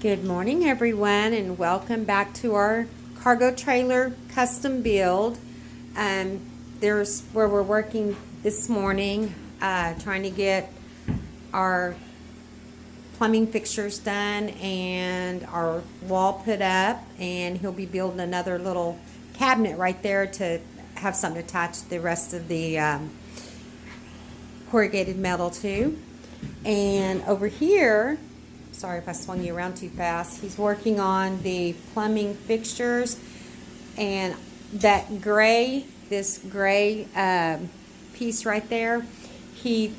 Good morning, everyone, and welcome back to our cargo trailer custom build. There's where we're working this morning, trying to get our plumbing fixtures done and our wall put up, and he'll be building another little cabinet right there to have something to attach the rest of the corrugated metal to. And over here, sorry if I swung you around too fast, he's working on the plumbing fixtures, and that gray, this gray piece right there, we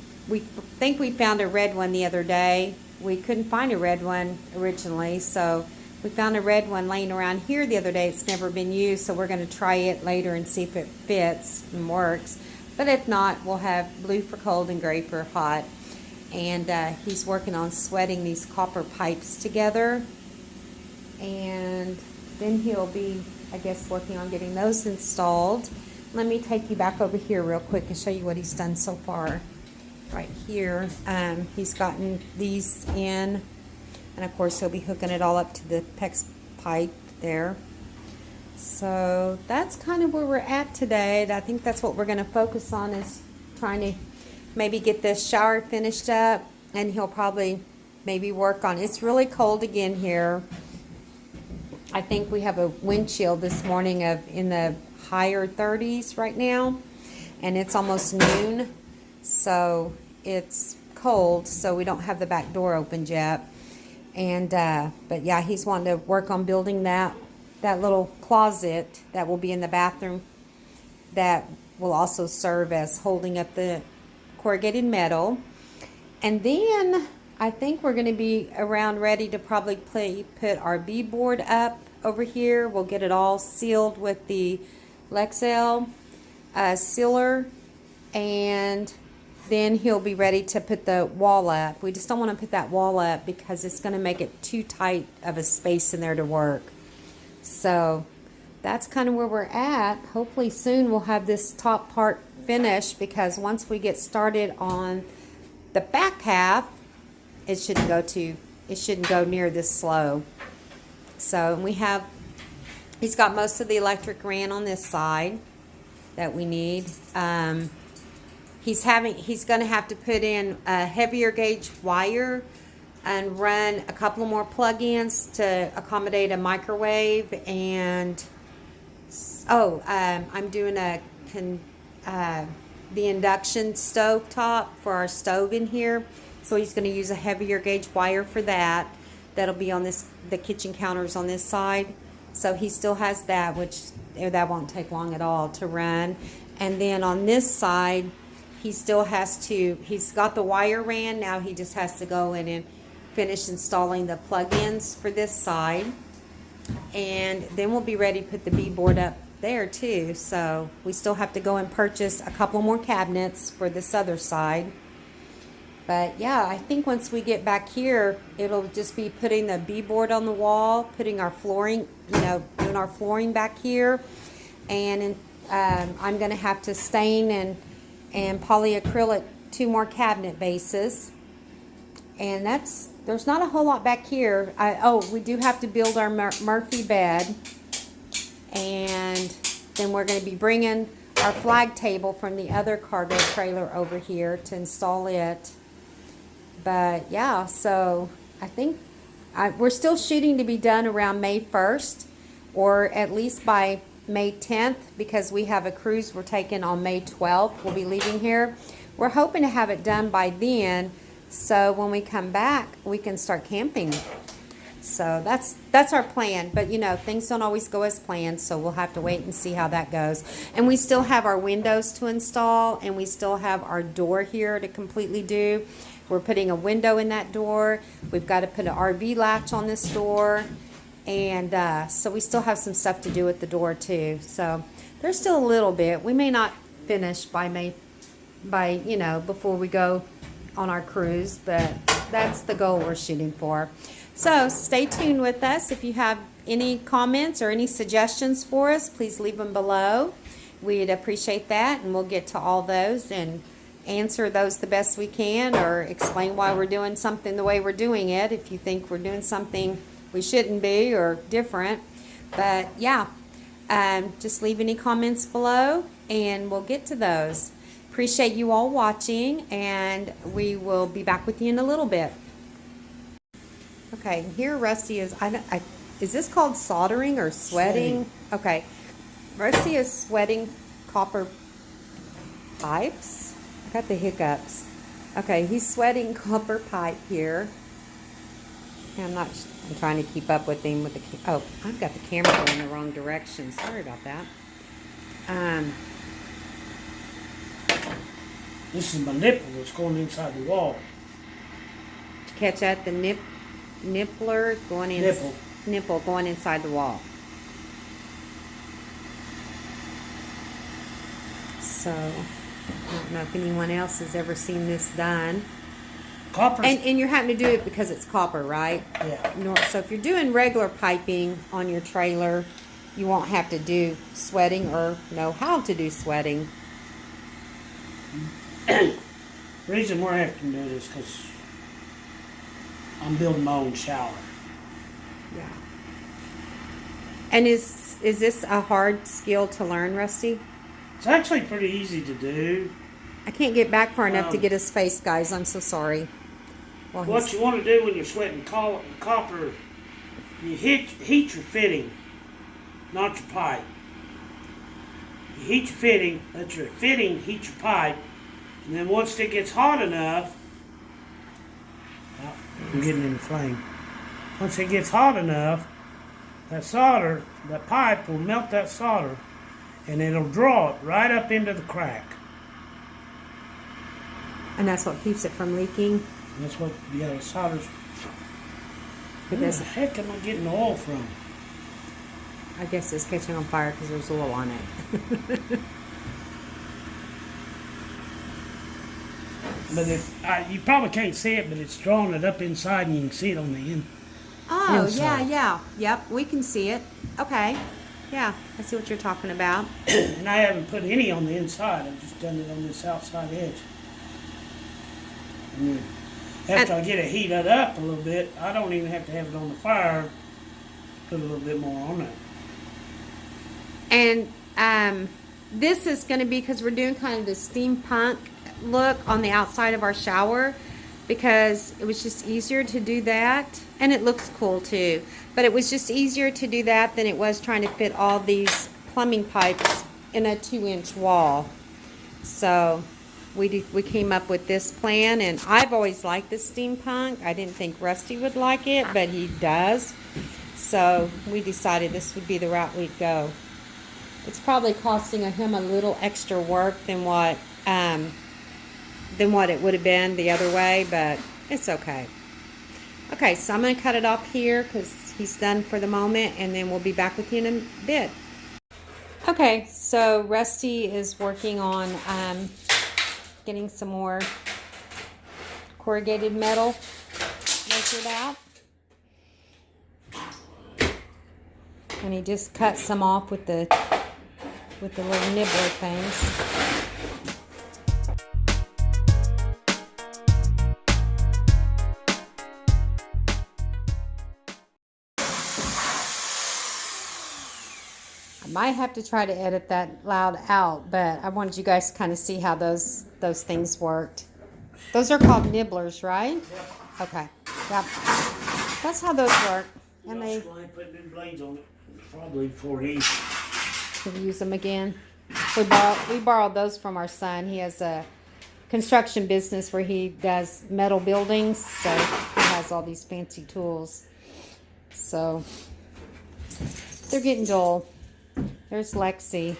think we found a red one the other day. We couldn't find a red one originally, so we found a red one laying around here the other day. It's never been used, so we're going to try it later and see if it fits and works. But if not, we'll have blue for cold and gray for hot. And he's working on sweating these copper pipes together, and then he'll be, I guess, working on getting those installed. Let me take you back over here real quick and show you what he's done so far. Right here, he's gotten these in, and of course he'll be hooking it all up to the PEX pipe there. So that's kind of where we're at today. I think that's what we're going to focus on, is trying to maybe get this shower finished up, and he'll probably maybe work on it. It's really cold again here. I think we have a wind chill this morning of in the higher 30s right now, and it's almost noon, so it's cold, so we don't have the back door opened yet. And but yeah, he's wanting to work on building that little closet that will be in the bathroom, that will also serve as holding up the corrugated metal. And then I think we're going to be around ready to probably put our B-board up over here. We'll get it all sealed with the Lexel sealer, and then he'll be ready to put the wall up. We just don't want to put that wall up because it's going to make it too tight of a space in there to work. So that's kind of where we're at. Hopefully soon we'll have this top part finished, because once we get started on the back half, it shouldn't go near this slow. So he's got most of the electric ran on this side that we need. He's going to have to put in a heavier gauge wire and run a couple more plug-ins to accommodate a microwave. And I'm doing the induction stove top for our stove in here, so he's going to use a heavier gauge wire for that. That'll be on the kitchen counters on this side, so he still has that, which that won't take long at all to run. And then on this side, he's got the wire ran. Now he just has to go in and finish installing the plug-ins for this side, and then we'll be ready to put the B-board up there too. So we still have to go and purchase a couple more cabinets for this other side. But yeah, I think once we get back here, it'll just be putting the B-board on the wall, putting our flooring, doing our flooring back here, and I'm going to have to stain and polyacrylic 2 more cabinet bases. And there's not a whole lot back here. We do have to build our Murphy bed, and then we're going to be bringing our flag table from the other cargo trailer over here to install it. But yeah, so I think we're still shooting to be done around May 1st, or at least by May 10th, because we have a cruise we're taking on May 12th. We'll be leaving here. We're hoping to have it done by then, so when we come back, we can start camping. So that's our plan. But things don't always go as planned, so we'll have to wait and see how that goes. And we still have our windows to install, and we still have our door here to completely do. We're putting a window in that door. We've got to put an RV latch on this door, and so we still have some stuff to do with the door too. So there's still a little bit. We may not finish by before we go on our cruise, but that's the goal we're shooting for. So stay tuned with us. If you have any comments or any suggestions for us, please leave them below. We'd appreciate that, and we'll get to all those and answer those the best we can, or explain why we're doing something the way we're doing it. If you think we're doing something we shouldn't be or different. But yeah, just leave any comments below and we'll get to those. Appreciate you all watching, and we will be back with you in a little bit. Okay, here Rusty is, is this called soldering or sweating? Okay, Rusty is sweating copper pipes. I got the hiccups. Okay, he's sweating copper pipe here. I'm trying to keep up with him with the, oh, I've got the camera going the wrong direction. Sorry about that. This is my nipple that's going inside the wall. Catch that, the nippler going in. Nipple going inside the wall. So, I don't know if anyone else has ever seen this done. Copper. And you're having to do it because it's copper, right? Yeah. So if you're doing regular piping on your trailer, you won't have to do sweating or know how to do sweating. The reason we're having to do it is because I'm building my own shower. Yeah. And is this a hard skill to learn, Rusty? It's actually pretty easy to do. I can't get back far enough to get his face, guys. I'm so sorry. Well, what you want to do when you're sweating copper, you heat your fitting, not your pipe. You heat your fitting, let your fitting heat your pipe, and then once it gets hot enough, I'm getting in the flame. Once it gets hot enough, that pipe will melt that solder, and it'll draw it right up into the crack. And that's what keeps it from leaking? That's what, yeah, the solder's... Where the heck am I getting oil from? I guess it's catching on fire because there's oil on it. But you probably can't see it, but it's drawing it up inside, and you can see it on the end. Oh, inside. yeah. Yep, we can see it. Okay. Yeah, I see what you're talking about. And I haven't put any on the inside. I've just done it on this outside edge. And then after I get it heated up a little bit, I don't even have to have it on the fire. Put a little bit more on it. And this is going to be, because we're doing kind of the steampunk look on the outside of our shower, because it was just easier to do that, and it looks cool too, but it was just easier to do that than it was trying to fit all these plumbing pipes in a 2-inch wall. So we came up with this plan, and I've always liked the steampunk. I didn't think Rusty would like it, but he does. So we decided this would be the route we'd go. It's probably costing him a little extra work than what it would have been the other way, but it's okay. Okay, so I'm going to cut it off here because he's done for the moment, and then we'll be back with you in a bit. Okay, so Rusty is working on getting some more corrugated metal measured out. And he just cut some off with the little nibbler things. I might have to try to edit that loud out, but I wanted you guys to kind of see how those things worked. Those are called nibblers, right? Yep. Okay. Yep. That's how those work. And they put new blades on it, probably before he can use them again. We borrowed those from our son. He has a construction business where he does metal buildings, so he has all these fancy tools. So they're getting dull. There's Lexi.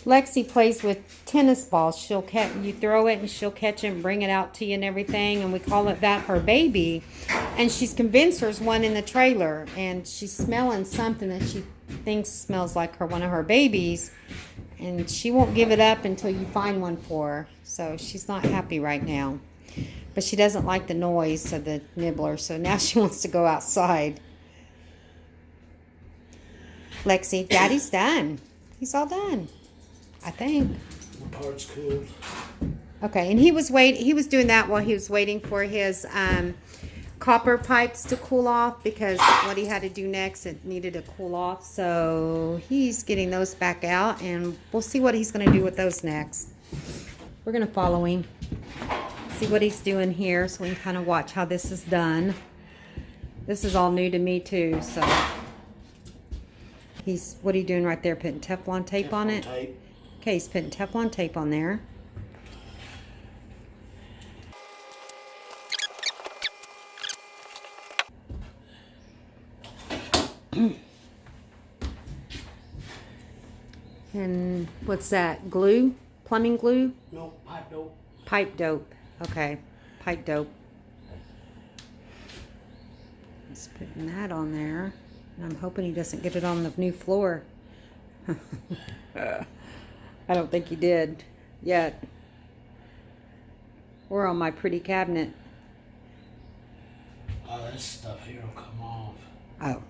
Lexi plays with tennis balls. You throw it and she'll catch it and bring it out to you and everything, and we call it that her baby. And she's convinced there's one in the trailer, and she's smelling something that she thinks smells like one of her babies, and she won't give it up until you find one for her. So she's not happy right now, but she doesn't like the noise of the nibbler, so now she wants to go outside. Lexi, Daddy's done. He's all done, I think. My part's cooled. Okay, and he was doing that while he was waiting for his copper pipes to cool off, because what he had to do next, it needed to cool off. So he's getting those back out, and we'll see what he's going to do with those next. We're going to follow him, see what he's doing here, so we can kind of watch how this is done. This is all new to me too, so what are you doing right there? Putting Teflon tape on it? Tape. Okay, he's putting Teflon tape on there. And what's that? Glue? Plumbing glue? No, pipe dope. Pipe dope. Okay, pipe dope. He's putting that on there. And I'm hoping he doesn't get it on the new floor. I don't think he did yet. Or on my pretty cabinet. Oh, this stuff here will come off. Oh.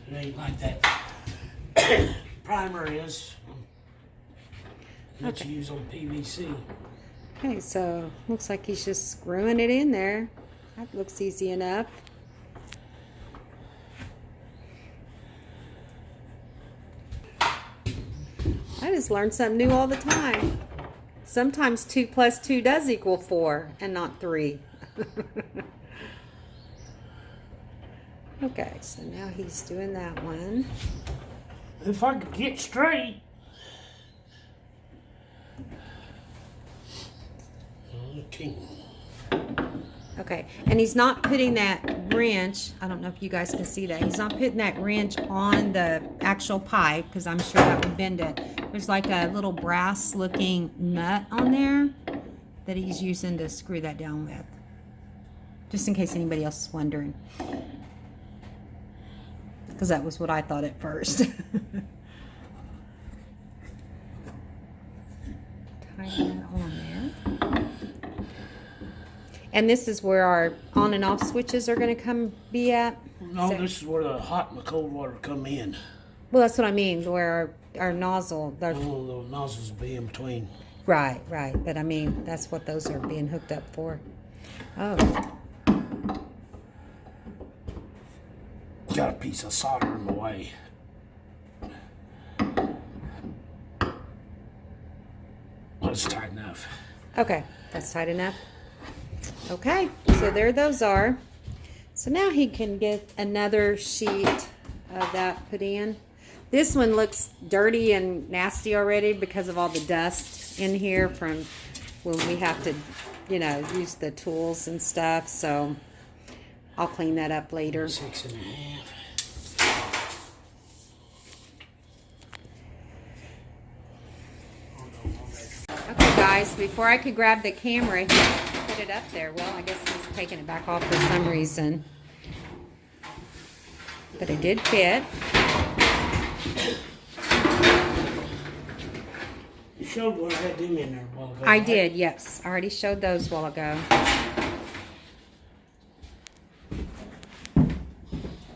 It ain't like that primer is that Okay. you use on PVC. Okay, so looks like he's just screwing it in there. That looks easy enough. I just learn something new all the time. Sometimes 2 + 2 does equal 4 and not 3. Okay, so now he's doing that one. If I could get straight. Okay. Okay, and he's not putting that wrench, I don't know if you guys can see that, he's not putting that wrench on the actual pipe, because I'm sure that would bend it. There's like a little brass looking nut on there that he's using to screw that down with. Just in case anybody else is wondering. Because that was what I thought at first. Tighten that on there. And this is where our on and off switches are going to be at? No, So- this is where the hot and the cold water come in. Well, that's what I mean, where our nozzle, All the nozzles be in between. right, but I mean, that's what those are being hooked up for. Oh, Got a piece of solder in the way. That's tight enough. okay, that's tight enough. Okay, so there those are. So now he can get another sheet of that put in. This one looks dirty and nasty already because of all the dust in here from when we have to, use the tools and stuff. So I'll clean that up later. 6.5. Okay, guys, before I could grab the camera, he put it up there. Well, I guess he's taking it back off for some reason. But it did fit. You showed what I had them in there a while ago. I did, yes. I already showed those a while ago.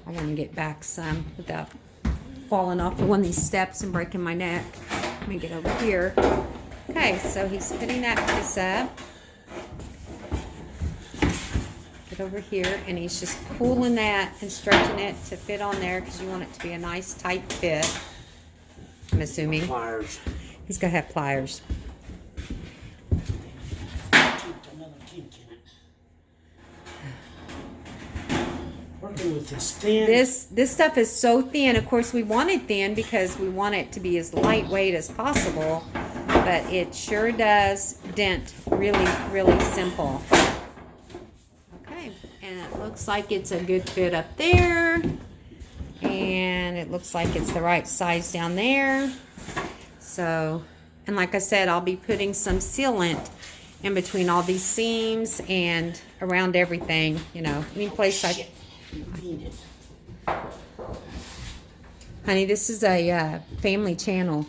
I'm going to get back some without falling off of one of these steps and breaking my neck. Let me get over here. Okay, so he's putting that piece up. Get over here, and he's just pulling that and stretching it to fit on there because you want it to be a nice tight fit. I'm assuming. Pliers. He's going to have pliers. Another kink in it. Working with this thin. This stuff is so thin. Of course, we want it thin because we want it to be as lightweight as possible. But it sure does dent really, really simple. Okay, and it looks like it's a good fit up there. And it looks like it's the right size down there. So, and like I said, I'll be putting some sealant in between all these seams and around everything, any place I... You need it. Honey, this is a family channel.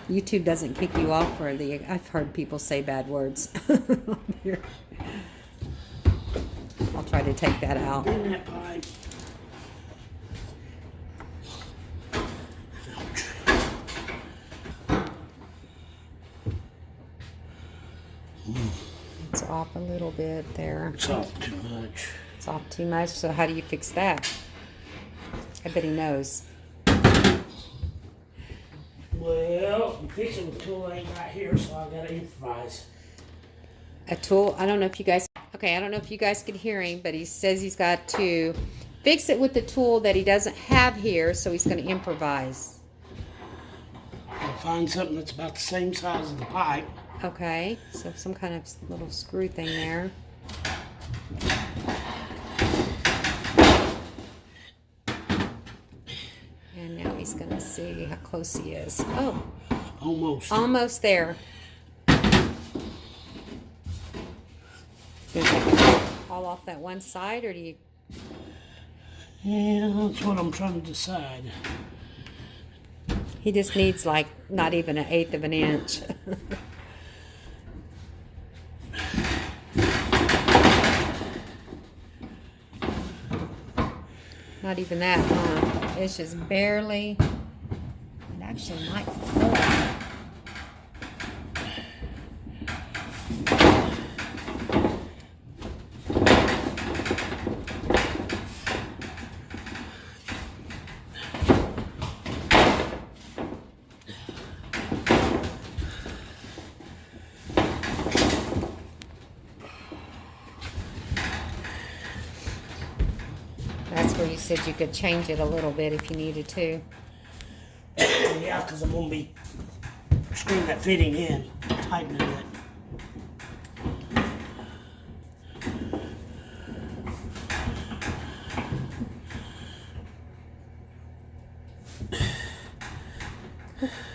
YouTube doesn't kick you off for I've heard people say bad words. I'll try to take that out. In that pipe. off a little bit there. It's off too much. It's off too much. So how do you fix that? I bet he knows. Well, I'm fixing the tool ain't right here, so I gotta improvise. A tool. I don't know if you guys. Okay, I don't know if you guys could hear him, but he says he's got to fix it with the tool that he doesn't have here, so he's going to improvise. I'll find something that's about the same size as the pipe. Okay, so some kind of little screw thing there. And now he's going to see how close he is. Oh, Almost. almost there. Gonna take it all off that one side, or do you? Yeah, that's what I'm trying to decide. He just needs like not even 1/8 of an inch. Not even that, huh? It's just barely. It actually might fall. That's where you said you could change it a little bit if you needed to. Yeah, because I'm going to be screwing that fitting in, tightening it.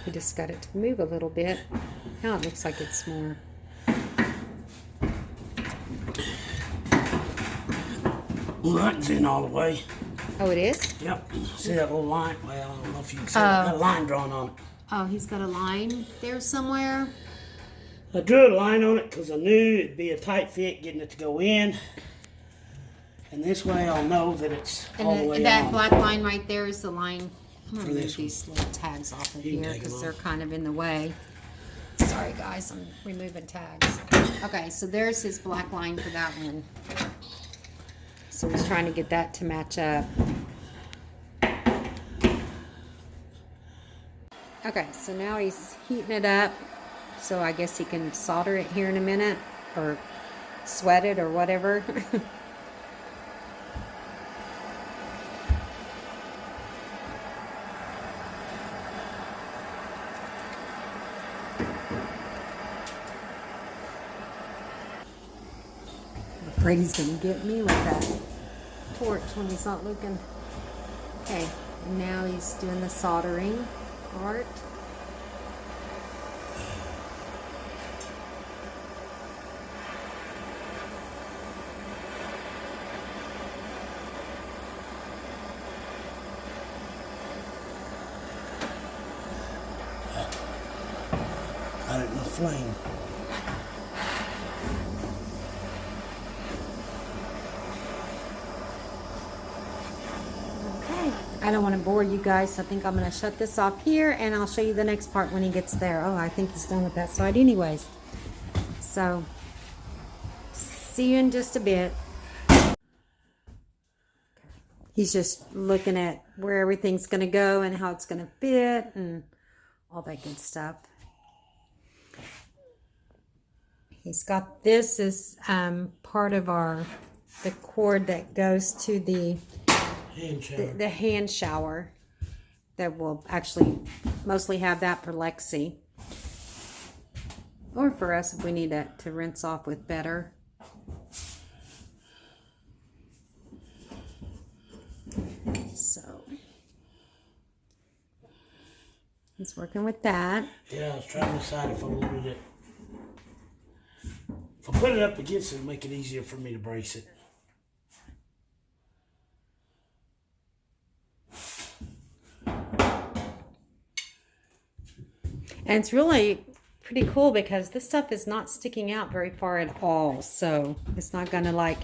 You just got it to move a little bit. Now it looks like it's more. Well, that's in all the way. Oh, it is? Yep. See that little line? Well, I don't know if you can see it. Got a line drawn on it. Oh, he's got a line there somewhere. I drew a line on it because I knew it'd be a tight fit getting it to go in. And this way I'll know that it's all the way that on. black line right there is the line. I'm For gonna move this one. these little tags off of You can here take 'em because off. they're kind of in the way. Sorry guys, I'm removing tags. Okay, so there's his black line for that one. So he's trying to get that to match up. Okay, so now he's heating it up. So I guess he can solder it here in a minute, or sweat it, or whatever. I'm afraid he's gonna get me with that torch when he's not looking. Okay, and now he's doing the soldering part. Got it in the flame. Okay, I don't want to bore you guys, so I think I'm going to shut this off here, and I'll show you the next part when he gets there. Oh, I think he's done with that side anyways. So, see you in just a bit. He's just looking at where everything's going to go and how it's going to fit and all that good stuff. He's got this as part of the cord that goes to the Hand shower. the hand shower that will actually mostly have that for Lexi, or for us if we need it to rinse off with better. So he's working with that. Yeah, I was trying to decide if I wanted it. If I put it up against it, it'll make it easier for me to brace it. And it's really pretty cool because this stuff is not sticking out very far at all. So it's not going to like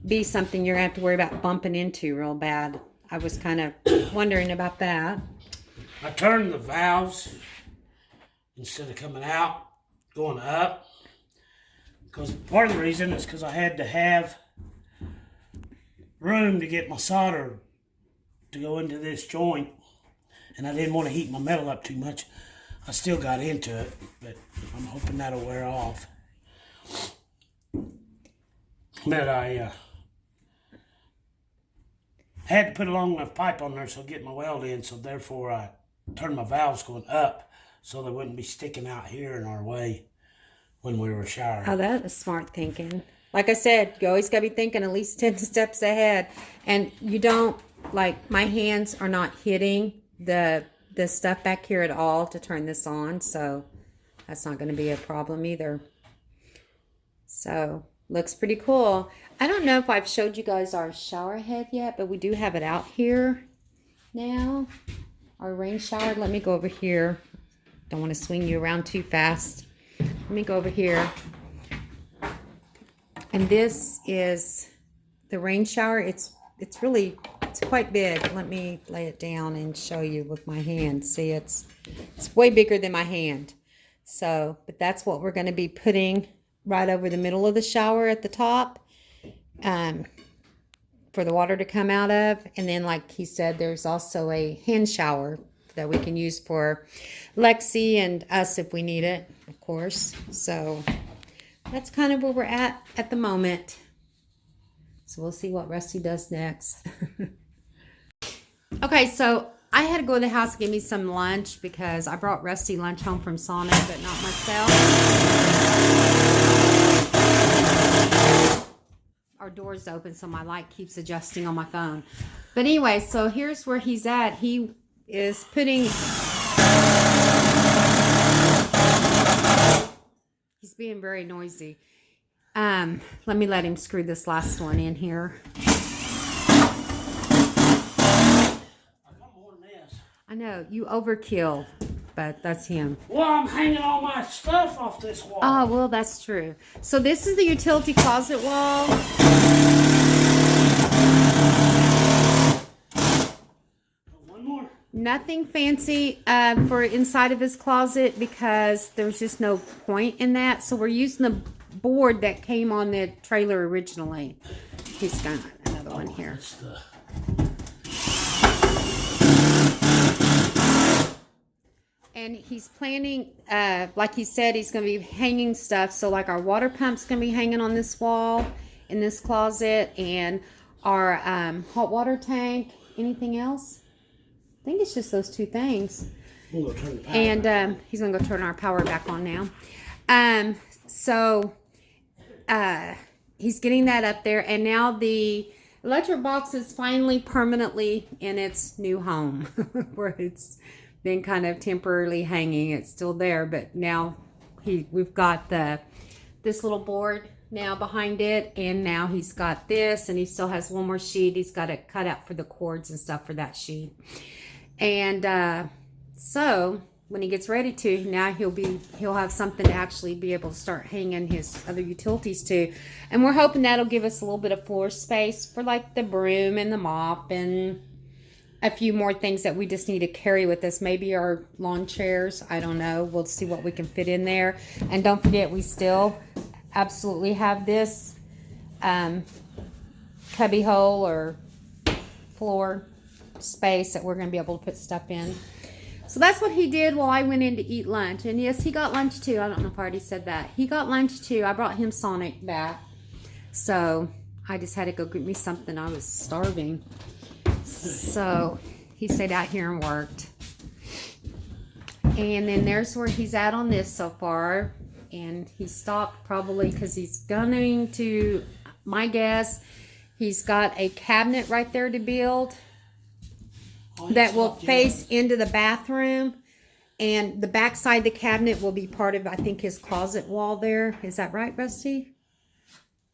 be something you're going to have to worry about bumping into real bad. I was kind of wondering about that. I turned the valves instead of coming out, going up. Because part of the reason is because I had to have room to get my solder to go into this joint, and I didn't want to heat my metal up too much. I still got into it, but I'm hoping that'll wear off. But I had to put a long enough pipe on there so I get my weld in, so therefore I turned my valves going up so they wouldn't be sticking out here in our way when we were showering. Oh, that is smart thinking. Like I said, you always got to be thinking at least 10 steps ahead. And you don't, like, my hands are not hitting the stuff back here at all to turn this on. So that's not going to be a problem either. So looks pretty cool. I don't know if I've showed you guys our shower head yet, but we do have it out here now. Our rain shower. Let me go over here. Don't want to swing you around too fast. Let me go over here. And this is the rain shower. It's quite big. Let me lay it down and show you with my hand. See, it's way bigger than my hand. So, but that's what we're going to be putting right over the middle of the shower at the top, for the water to come out of. And then, like he said, there's also a hand shower that we can use for Lexi and us if we need it, of course. So that's kind of where we're at the moment. So we'll see what Rusty does next. Okay, so I had to go to the house and get me some lunch because I brought Rusty lunch home from Sonic, but not myself. Our door's open, so my light keeps adjusting on my phone. But anyway, so here's where he's at. He is putting... He's being very noisy. Let me let him screw this last one in here. I know, you overkill, but that's him. Well, I'm hanging all my stuff off this wall. Oh, well, that's true. So this is the utility closet wall. One more. Nothing fancy for inside of his closet because there's just no point in that. So we're using the board that came on the trailer originally. He's got another one here. And he's planning, like he said, he's going to be hanging stuff. So like our water pump's going to be hanging on this wall in this closet, and our hot water tank. Anything else? I think it's just those two things. We'll go turn the power And he's going to go turn our power back on now. So he's getting that up there. And now the electric box is finally permanently in its new home where it's been kind of temporarily hanging. It's still there, but now we've got this little board now behind it, and now he's got this, and he still has one more sheet. He's got it cut out for the cords and stuff for that sheet. And so when he gets ready to, now he'll have something to actually be able to start hanging his other utilities to. And we're hoping that'll give us a little bit of floor space for like the broom and the mop and a few more things that we just need to carry with us. Maybe our lawn chairs. I don't know. We'll see what we can fit in there. And don't forget, we still absolutely have this cubby hole or floor space that we're going to be able to put stuff in. So that's what he did while I went in to eat lunch. And yes, he got lunch too. I don't know if I already said that. He got lunch too. I brought him Sonic back. So I just had to go get me something. I was starving. So he stayed out here and worked. And then there's where he's at on this so far. And he stopped probably because he's going to, my guess, he's got a cabinet right there to build that will face into the bathroom. And the back side of the cabinet will be part of, I think, his closet wall there. Is that right, Rusty?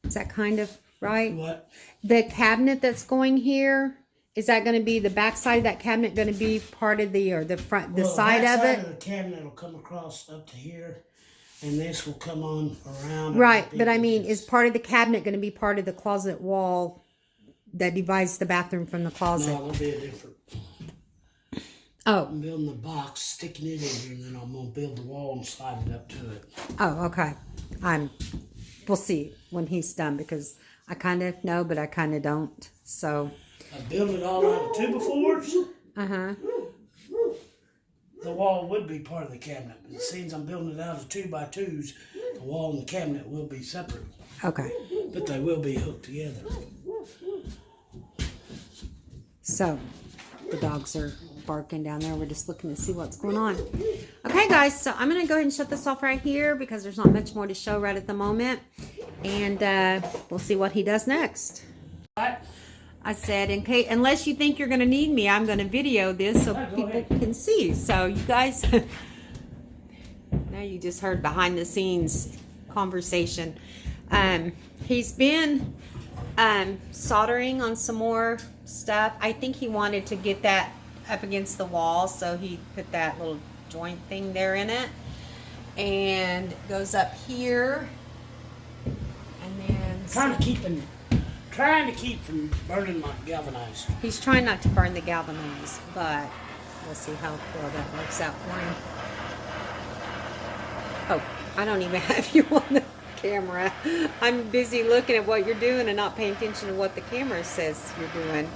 Is that kind of right? What? The cabinet that's going here. Is that going to be the back side of that cabinet going to be part of the, or the front, the side of it? The cabinet will come across up to here, and this will come on around. Right, but I mean, is part of the cabinet going to be part of the closet wall that divides the bathroom from the closet? No, it'll be a different. Oh. I'm building the box, sticking it in here, and then I'm going to build the wall and slide it up to it. Oh, okay. I'm we'll see when he's done, because I kind of know, but I kind of don't. So. I built it all out of 2x4s. Uh-huh. The wall would be part of the cabinet, but since I'm building it out of 2x2s, the wall and the cabinet will be separate, Okay. but they will be hooked together. So, the dogs are barking down there. We're just looking to see what's going on. Okay, guys, so I'm going to go ahead and shut this off right here because there's not much more to show right at the moment. And we'll see what he does next. Right? I said, in case, unless you think you're going to need me, I'm going to video this so Go people ahead. can see. So, you guys, now you just heard behind the scenes conversation. He's been soldering on some more stuff. I think he wanted to get that up against the wall, so he put that little joint thing there in it, and it goes up here, and then Trying to keep from burning my galvanized. he's trying not to burn the galvanized, but we'll see how well that works out for him. Oh, I don't even have you on the camera. I'm busy looking at what you're doing and not paying attention to what the camera says you're doing.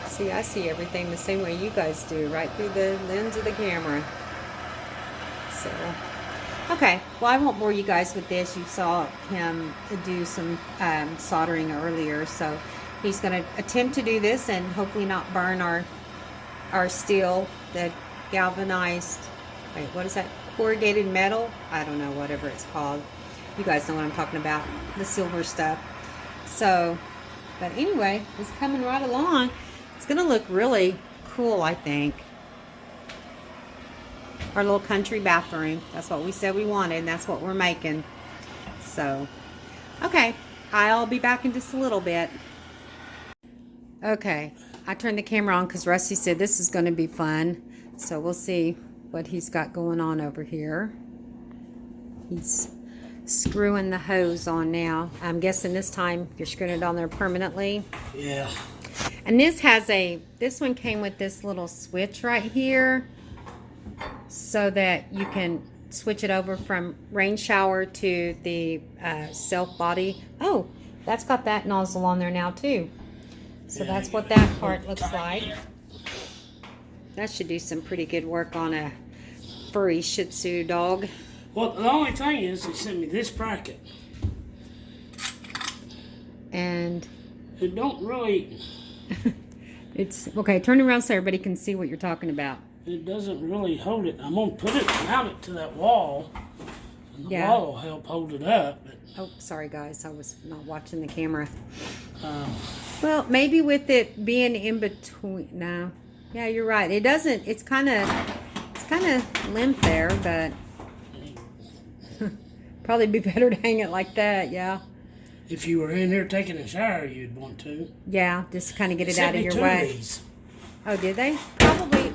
See, I see everything the same way you guys do, right through the lens of the camera. So, okay. Well, I won't bore you guys with this. You saw him do some soldering earlier, so he's going to attempt to do this and hopefully not burn our steel, the galvanized. Wait, what is that? Corrugated metal? I don't know, whatever it's called. You guys know what I'm talking about. The silver stuff. So, but anyway, it's coming right along. It's going to look really cool, I think. Our little country bathroom. That's what we said we wanted, and that's what we're making. So, okay. I'll be back in just a little bit. Okay. I turned the camera on because Rusty said this is going to be fun. So, we'll see what he's got going on over here. He's screwing the hose on now. I'm guessing this time you're screwing it on there permanently. Yeah. And this one came with this little switch right here so that you can switch it over from rain shower to the self body. Oh, that's got that nozzle on there now too. So Yeah, that's I what got that it. part looks like. That should do some pretty good work on a furry Shih Tzu dog. Well, the only thing is, they sent me this bracket. And It don't really, it's okay. Turn around so everybody can see what you're talking about. it doesn't really hold it. I'm gonna put it, mount it to that wall, and the Yeah. wall will help hold it up. But, Oh, sorry guys, I was not watching the camera. um, Well, maybe with it being in between. No, yeah, you're right. It doesn't. It's kind of limp there, but probably be better to hang it like that. Yeah, if you were in here taking a shower, you'd want to. yeah. Just kind of get it Sent out of me your two way. these. Oh, did they? Probably.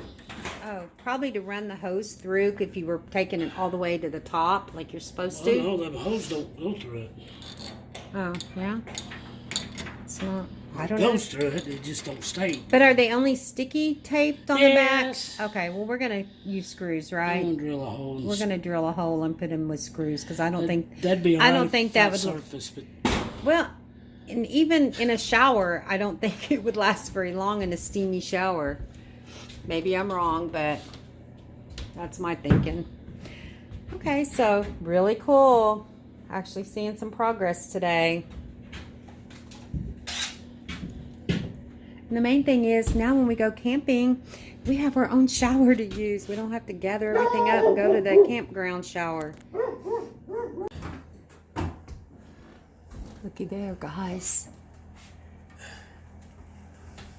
Oh, probably to run the hose through if you were taking it all the way to the top, like you're supposed Oh to. no, the hose don't go through it. Oh, yeah. It's not. I don't It know. goes through it, it just don't stay. But are they only sticky taped on Yes. the back? Okay, well, we're going to use screws, I'm right? gonna drill a hole. And We're going to drill a hole and put them with screws because I don't think, that'd be. I don't alright think that flat would look- surface, but well, and even in a shower, I don't think it would last very long in a steamy shower. Maybe I'm wrong, but that's my thinking. Okay, so really cool. Actually seeing some progress today. And the main thing is now when we go camping, we have our own shower to use. We don't have to gather everything up and go to the campground shower. Looky there, guys.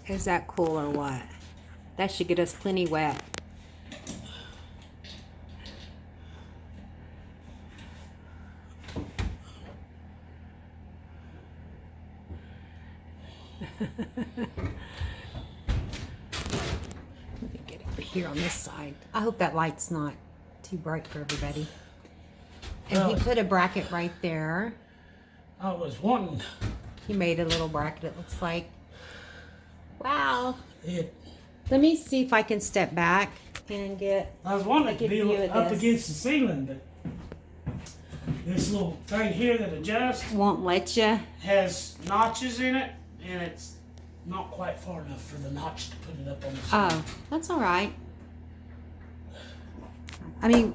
Is that cool or what? That should get us plenty wet. Let me get over here on this side. I hope that light's not too bright for everybody. And he Well- put a bracket right there. I was wanting He made a little bracket, it looks like. Wow. it. Let me see if I can step back and get... I was wanting it to Give be you up this. against the ceiling, but This little thing here that adjusts Won't let you. has notches in it, and it's not quite far enough for the notch to put it up on the side. Oh, that's all right. I mean,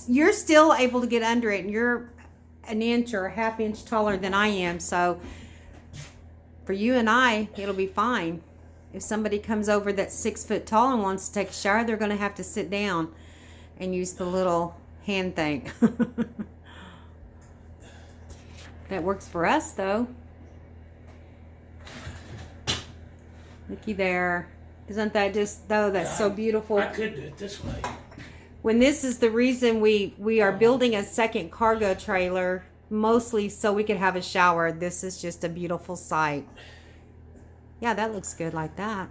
you're still able to get under it, and you're an inch or a half inch taller than I am, so for you and I, it'll be fine. If somebody comes over that's 6 foot tall and wants to take a shower, they're going to have to sit down and use the little hand thing. That works for us, though. Looky there. Isn't that just, though, that's so beautiful? I could do it this way. When this is the reason we are building a second cargo trailer, mostly so we could have a shower. This is just a beautiful sight. Yeah, that looks good like that.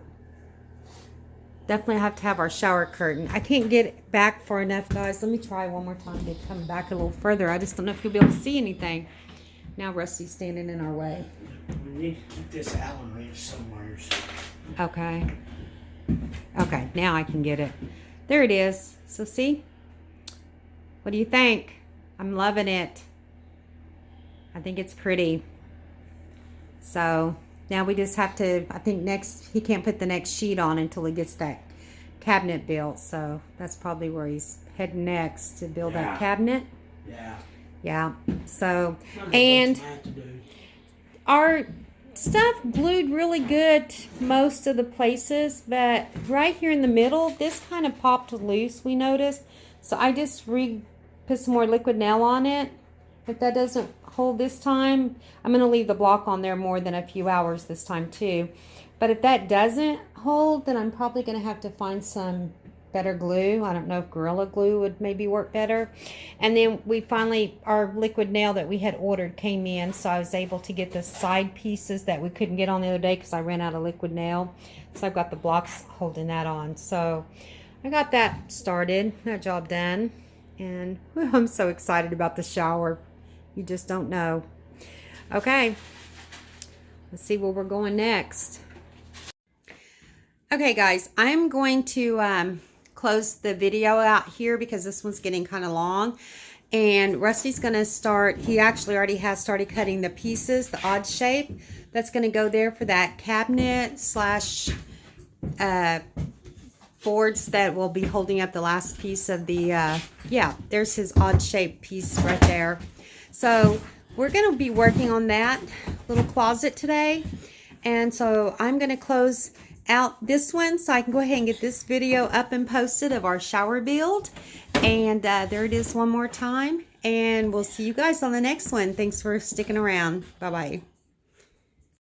Definitely have to have our shower curtain. I can't get it back far enough, guys. Let me try one more time to come back a little further. I just don't know if you'll be able to see anything. Now Rusty's standing in our way. We need to keep this Allen wrench somewhere. Okay. Okay, now I can get it. There it is. So see? What do you think? I'm loving it. I think it's pretty. So now we just have to, I think he can't put the next sheet on until he gets that cabinet built. So that's probably where he's heading next, to build that cabinet. Yeah. Yeah. So, and our stuff glued really good most of the places, but right here in the middle, this kind of popped loose, we noticed. So I just put some more liquid nail on it. If that doesn't hold this time, I'm going to leave the block on there more than a few hours this time too. But if that doesn't hold, then I'm probably going to have to find some better glue. I don't know if Gorilla Glue would maybe work better. And then we finally, our liquid nail that we had ordered came in, so I was able to get the side pieces that we couldn't get on the other day because I ran out of liquid nail. So I've got the blocks holding that on. So I got that started, that job done. And whew, I'm so excited about the shower. You just don't know. Okay, let's see where we're going next. Okay, guys, I'm going to close the video out here because this one's getting kind of long. And Rusty's going to start, he actually already has started cutting the pieces, the odd shape. That's going to go there for that cabinet slash boards that will be holding up the last piece of the, yeah, there's his odd shape piece right there. So we're going to be working on that little closet today. And so I'm going to close out this one so I can go ahead and get this video up and posted of our shower build. And there it is one more time. And we'll see you guys on the next one. Thanks for sticking around. Bye-bye.